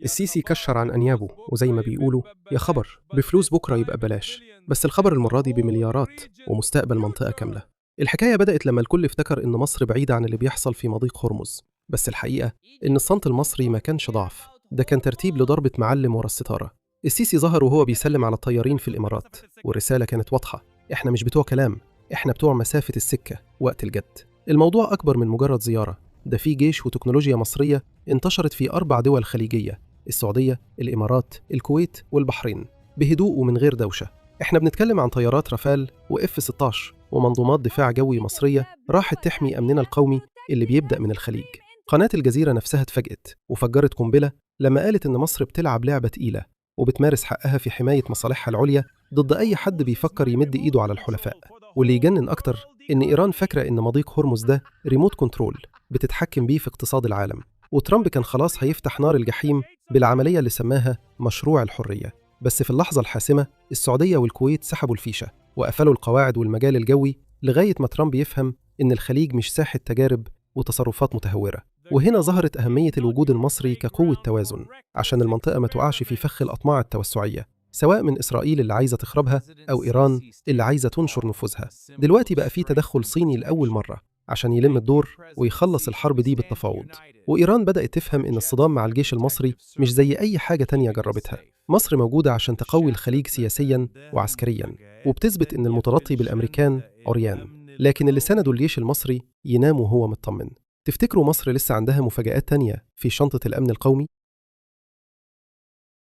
السيسي كشر عن أنيابه، وزي ما بيقولوا يا خبر بفلوس بكرة يبقى ببلاش. بس الخبر المرة دي بمليارات ومستقبل منطقة كاملة. الحكاية بدأت لما الكل افتكر إن مصر بعيدة عن اللي بيحصل في مضيق هرمز، بس الحقيقة إن الصمت المصري ما كانش ضعف، ده كان ترتيب لضربة معلم ورا الستارة. السيسي ظهر وهو بيسلم على الطيارين في الإمارات، والرسالة كانت واضحة: إحنا مش بتوع كلام، إحنا بتوع مسافة السكة وقت الجد. الموضوع أكبر من مجرد زيارة، ده فيه جيش وتكنولوجيا مصرية انتشرت في 4 دول خليجية: السعودية، الإمارات، الكويت والبحرين، بهدوء ومن غير دوشة. إحنا بنتكلم عن طيارات رافال وإف-16 ومنظومات دفاع جوي مصرية راحت تحمي أمننا القومي اللي بيبدأ من الخليج. قناة الجزيرة نفسها اتفاجئت وفجرت قنبلة لما قالت إن مصر بتلعب لعبة تقيلة وبتمارس حقها في حماية مصالحها العليا ضد أي حد بيفكر يمد إيده على الحلفاء. واللي يجنن أكتر إن إيران فاكرة إن مضيق هرمز ده ريموت كنترول بتتحكم بيه في اقتصاد العالم، وترامب كان خلاص هيفتح نار الجحيم بالعملية اللي سماها مشروع الحرية. بس في اللحظة الحاسمة السعودية والكويت سحبوا الفيشة وقفلوا القواعد والمجال الجوي لغاية ما ترامب يفهم إن الخليج مش ساحة تجارب وتصرفات متهورة. وهنا ظهرت أهمية الوجود المصري كقوة توازن، عشان المنطقة ما تقعش في فخ الأطماع التوسعية، سواء من إسرائيل اللي عايزة تخربها أو إيران اللي عايزة تنشر نفوذها. دلوقتي بقى في تدخل صيني لأول مرة عشان يلم الدور ويخلص الحرب دي بالتفاوض. وإيران بدأت تفهم إن الصدام مع الجيش المصري مش زي أي حاجة تانية جربتها. مصر موجودة عشان تقوي الخليج سياسياً وعسكرياً، وبتثبت إن المترطي بالأمريكان عريان، لكن اللي سندوا الجيش المصري ينام وهو مطمن. تفتكروا مصر لسه عندها مفاجآت تانية في شنطة الأمن القومي؟